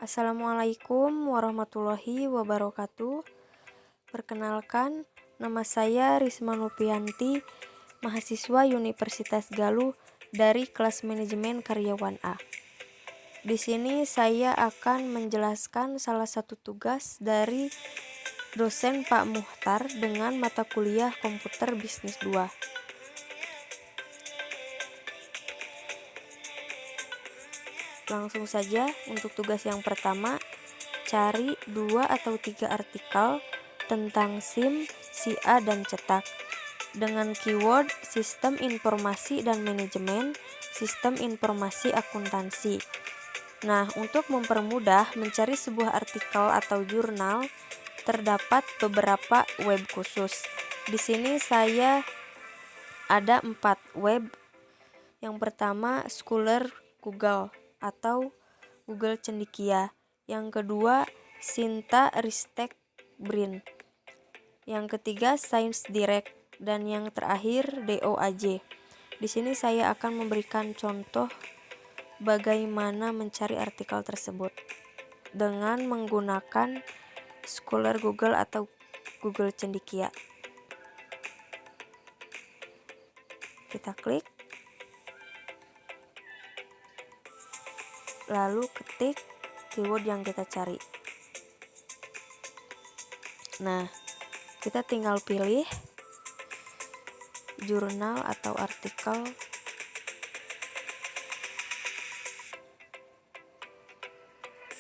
Assalamualaikum warahmatullahi wabarakatuh. Perkenalkan, nama saya Risma Nopianti, mahasiswa Universitas Galuh dari kelas manajemen karyawan A. Di sini saya akan menjelaskan salah satu tugas dari dosen Pak Muhtar dengan mata kuliah Komputer Bisnis 2. Langsung saja untuk tugas yang pertama, cari 2 atau 3 artikel tentang SIM, SIA, dan cetak dengan keyword sistem informasi dan manajemen, sistem informasi akuntansi. Nah, untuk mempermudah mencari sebuah artikel atau jurnal, terdapat beberapa web khusus. Di sini saya ada 4 web. Yang pertama, Scholar Google atau Google Cendekia. Yang kedua, Sinta Ristek Brin. Yang ketiga, Science Direct, dan yang terakhir DOAJ. Di sini saya akan memberikan contoh bagaimana mencari artikel tersebut dengan menggunakan Scholar Google atau Google Cendekia. Kita klik, lalu ketik keyword yang kita cari. Nah, kita tinggal pilih jurnal atau artikel,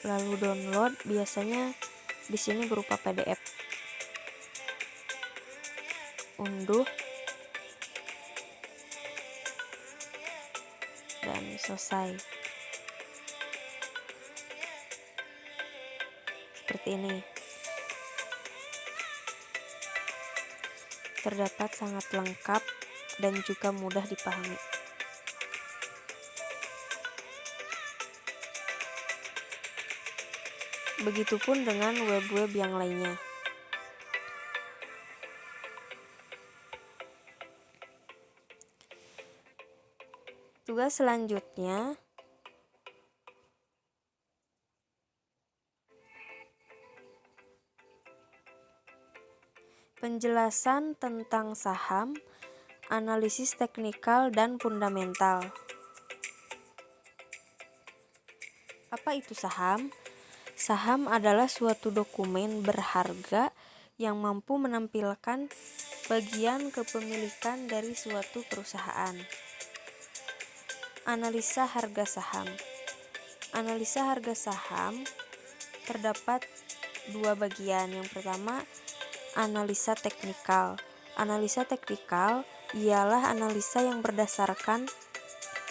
lalu download. Biasanya di sini berupa PDF. Unduh dan selesai. Seperti ini. Terdapat sangat lengkap dan juga mudah dipahami. Begitupun dengan web-web yang lainnya. Tugas selanjutnya, penjelasan tentang saham, analisis teknikal dan fundamental. Apa itu saham? Saham adalah suatu dokumen berharga yang mampu menampilkan bagian kepemilikan dari suatu perusahaan. Analisa harga saham. Analisa harga saham terdapat 2 bagian. Yang pertama, analisa teknikal. Analisa teknikal ialah analisa yang berdasarkan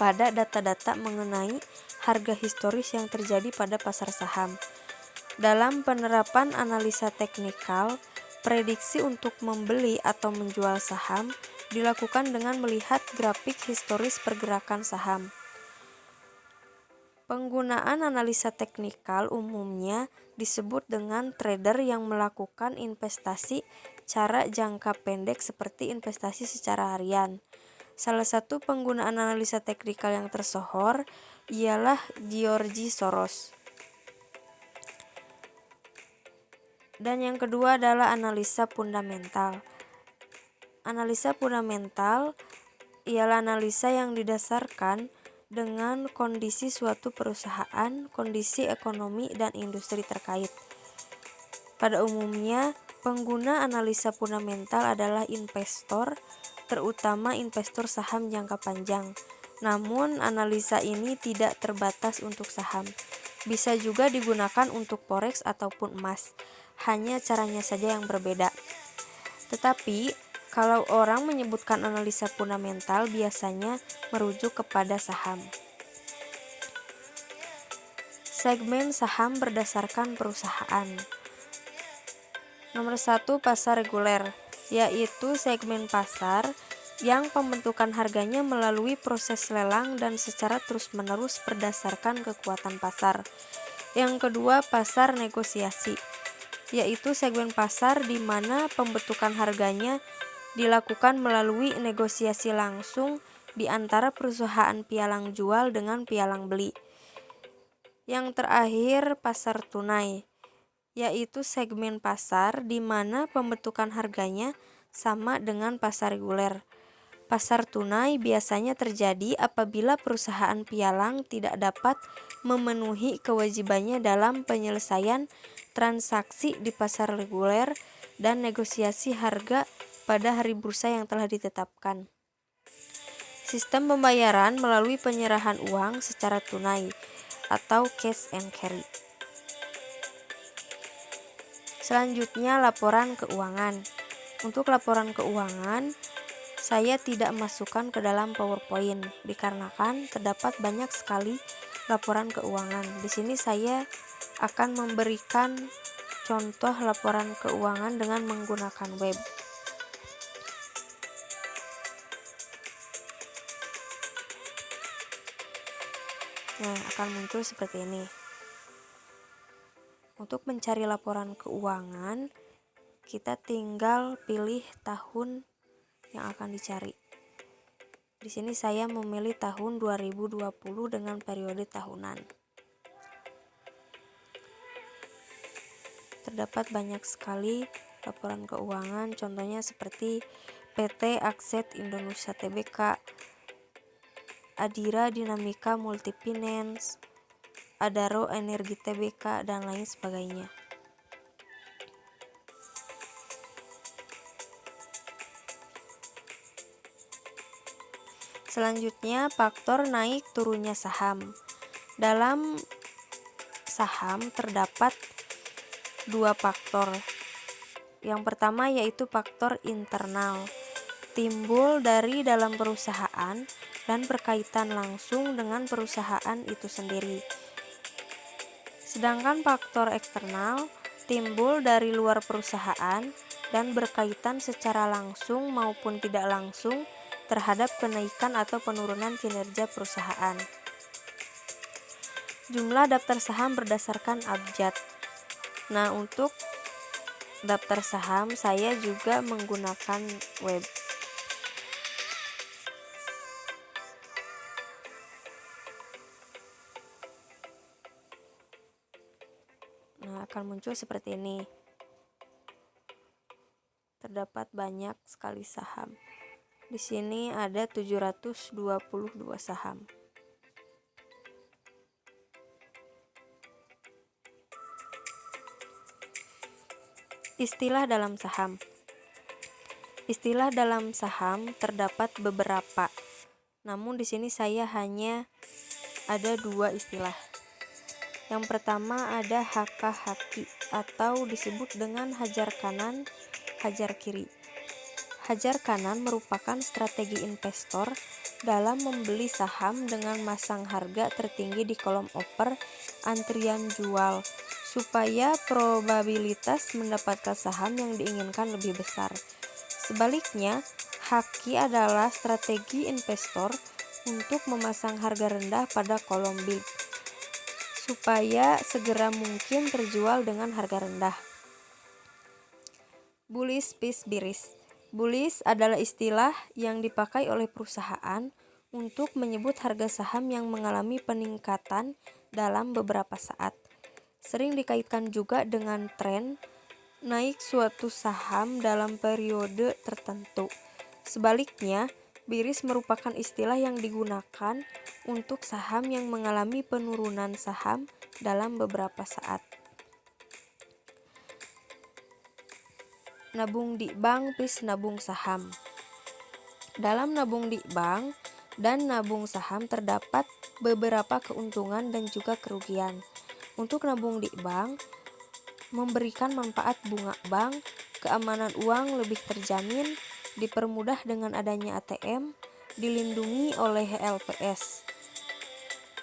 pada data-data mengenai harga historis yang terjadi pada pasar saham. Dalam penerapan analisa teknikal, prediksi untuk membeli atau menjual saham dilakukan dengan melihat grafik historis pergerakan saham. Penggunaan analisa teknikal umumnya disebut dengan trader yang melakukan investasi cara jangka pendek seperti investasi secara harian. Salah satu penggunaan analisa teknikal yang tersohor ialah George Soros. Dan yang kedua adalah analisa fundamental. Analisa fundamental ialah analisa yang didasarkan dengan kondisi suatu perusahaan, kondisi ekonomi, dan industri terkait. Pada umumnya, pengguna analisa fundamental adalah investor, terutama investor saham jangka panjang. Namun, analisa ini tidak terbatas untuk saham. Bisa juga digunakan untuk forex ataupun emas. Hanya caranya saja yang berbeda. Tetapi, kalau orang menyebutkan analisa fundamental biasanya merujuk kepada saham. Segmen saham berdasarkan perusahaan. Nomor 1, pasar reguler, yaitu segmen pasar yang pembentukan harganya melalui proses lelang dan secara terus-menerus berdasarkan kekuatan pasar. Yang kedua, pasar negosiasi, yaitu segmen pasar di mana pembentukan harganya dilakukan melalui negosiasi langsung di antara perusahaan pialang jual dengan pialang beli. Yang terakhir, pasar tunai, yaitu segmen pasar di mana pembentukan harganya sama dengan pasar reguler. Pasar tunai biasanya terjadi apabila perusahaan pialang tidak dapat memenuhi kewajibannya dalam penyelesaian transaksi di pasar reguler dan negosiasi harga pada hari bursa yang telah ditetapkan. Sistem pembayaran melalui penyerahan uang secara tunai atau cash and carry. Selanjutnya, laporan keuangan. Untuk laporan keuangan, saya tidak masukkan ke dalam PowerPoint dikarenakan terdapat banyak sekali laporan keuangan. Di sini saya akan memberikan contoh laporan keuangan dengan menggunakan web. Nah, akan muncul seperti ini. Untuk mencari laporan keuangan, kita tinggal pilih tahun yang akan dicari. Di sini saya memilih tahun 2020 dengan periode tahunan. Terdapat banyak sekali laporan keuangan, contohnya seperti PT Akset Indonesia Tbk, Adira Dinamika Multifinance, Adaro Energi Tbk, dan lain sebagainya. Selanjutnya, faktor naik turunnya saham. Dalam saham terdapat dua faktor. Yang pertama yaitu faktor internal, timbul dari dalam perusahaan dan berkaitan langsung dengan perusahaan itu sendiri. Sedangkan faktor eksternal timbul dari luar perusahaan dan berkaitan secara langsung maupun tidak langsung terhadap kenaikan atau penurunan kinerja perusahaan. Jumlah daftar saham berdasarkan abjad. Nah, untuk daftar saham saya juga menggunakan web. Nah, akan muncul seperti ini. Terdapat banyak sekali saham. Di sini ada 722 saham. Istilah dalam saham. Istilah dalam saham terdapat beberapa. Namun di sini saya hanya ada dua istilah. Yang pertama ada haka-haki atau disebut dengan hajar kanan, hajar kiri. Hajar kanan merupakan strategi investor dalam membeli saham dengan masang harga tertinggi di kolom offer antrian jual supaya probabilitas mendapatkan saham yang diinginkan lebih besar. Sebaliknya, haki adalah strategi investor untuk memasang harga rendah pada kolom bid supaya segera mungkin terjual dengan harga rendah. Bullish bis bearish. Bullish adalah istilah yang dipakai oleh perusahaan untuk menyebut harga saham yang mengalami peningkatan dalam beberapa saat. Sering dikaitkan juga dengan tren naik suatu saham dalam periode tertentu. Sebaliknya, bearish merupakan istilah yang digunakan untuk saham yang mengalami penurunan saham dalam beberapa saat. Nabung di bank plus nabung saham. Dalam nabung di bank dan nabung saham terdapat beberapa keuntungan dan juga kerugian. Untuk nabung di bank, memberikan manfaat bunga bank, keamanan uang lebih terjamin, dipermudah dengan adanya ATM, dilindungi oleh LPS.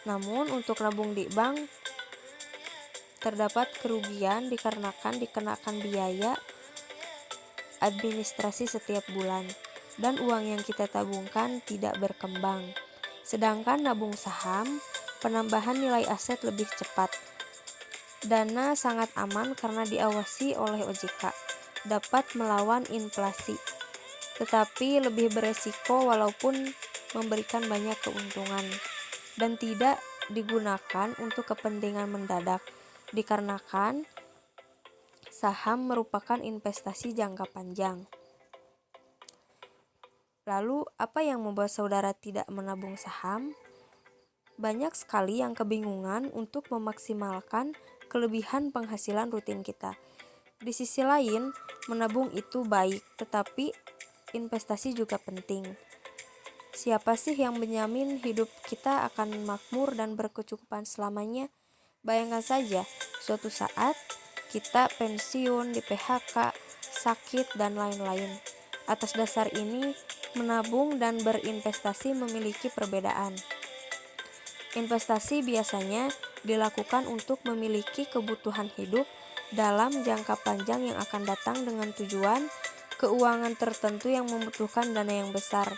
Namun untuk nabung di bank terdapat kerugian dikarenakan dikenakan biaya administrasi setiap bulan dan uang yang kita tabungkan tidak berkembang. Sedangkan nabung saham, penambahan nilai aset lebih cepat. Dana sangat aman karena diawasi oleh OJK, dapat melawan inflasi, tetapi lebih beresiko walaupun memberikan banyak keuntungan dan tidak digunakan untuk kepentingan mendadak, dikarenakan saham merupakan investasi jangka panjang. Lalu, apa yang membuat saudara tidak menabung saham? Banyak sekali yang kebingungan untuk memaksimalkan kelebihan penghasilan rutin kita. Di sisi lain, menabung itu baik, tetapi investasi juga penting. Siapa sih yang menjamin hidup kita akan makmur dan berkecukupan selamanya? Bayangkan saja, suatu saat kita pensiun, di PHK, sakit, dan lain-lain. Atas dasar ini, menabung dan berinvestasi memiliki perbedaan. Investasi biasanya dilakukan untuk memiliki kebutuhan hidup dalam jangka panjang yang akan datang dengan tujuan keuangan tertentu yang membutuhkan dana yang besar.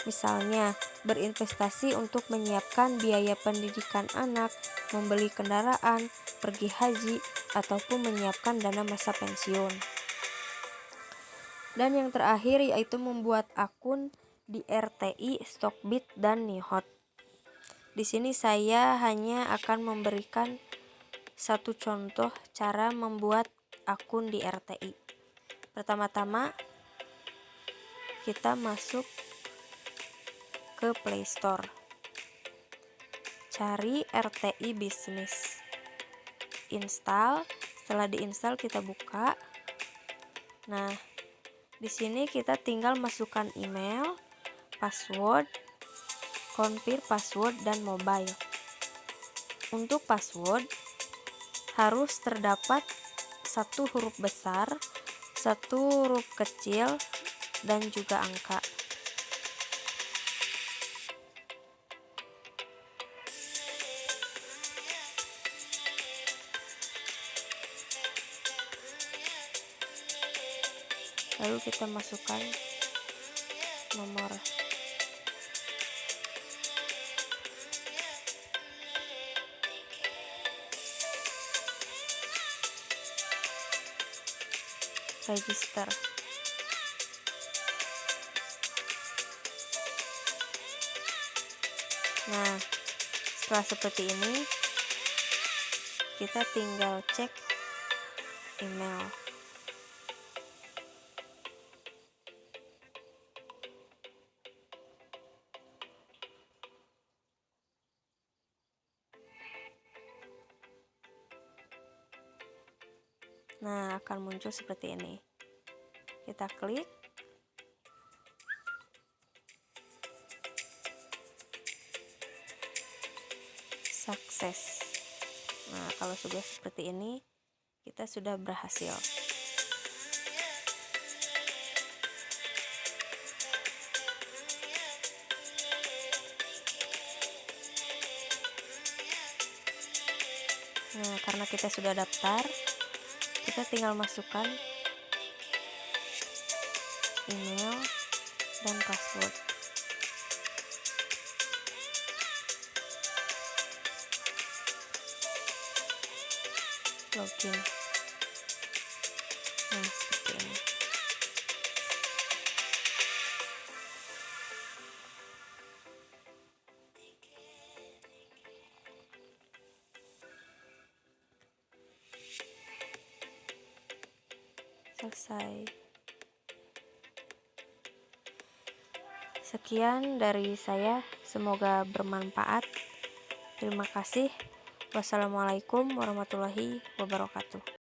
Misalnya, berinvestasi untuk menyiapkan biaya pendidikan anak, membeli kendaraan, pergi haji, ataupun menyiapkan dana masa pensiun. Dan yang terakhir yaitu membuat akun di RTI, Stockbit, dan Nihot. Di sini saya hanya akan memberikan satu contoh cara membuat akun di RTI. Pertama-tama, kita masuk ke Play Store. Cari RTI Bisnis. Install, setelah diinstal kita buka. Nah, di sini kita tinggal masukkan email, password, confirm password, dan mobile. Untuk password harus terdapat satu huruf besar, satu huruf kecil, dan juga angka. Lalu kita masukkan nomor. Register. Nah, setelah seperti ini, kita tinggal cek email. Nah, akan muncul seperti ini. Kita klik. Sukses. Nah, kalau sudah seperti ini, kita sudah berhasil. Nah, karena kita sudah daftar, kita tinggal masukkan email dan password. Login. Nah, seperti ini. Selesai. Sekian dari saya, semoga bermanfaat. Terima kasih. Wassalamualaikum warahmatullahi wabarakatuh.